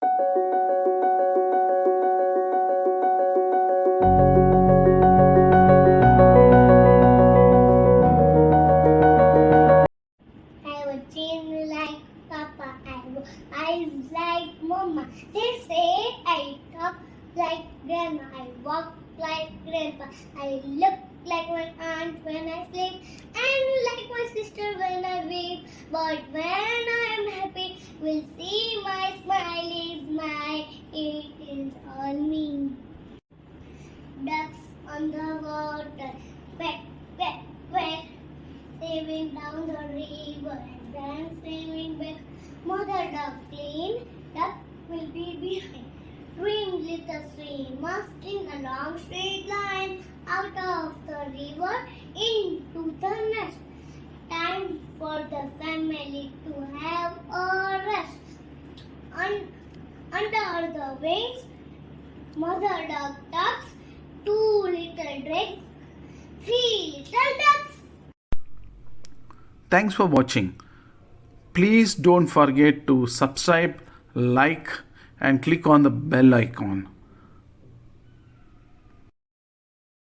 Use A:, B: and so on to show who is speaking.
A: I have a chin like Papa. I have eyes like Mama. They say I talk like Grandma. I walk like Grandpa. I look like my aunt when I sleep, and like my sister when I weep. But when I am happy, will see my smiley smile. It is all me. Ducks on the water, quack, quack, quack, sailing down the river and then sailing back. Mother duck clean, duck will be behind. Dream little swimmers in a long straight line out of the river into the nest. Time for the family to have a rest. Under the wings, mother duck ducks, two little drakes, three little ducks.
B: Thanks for watching. Please don't forget to subscribe, like, and click on the bell icon.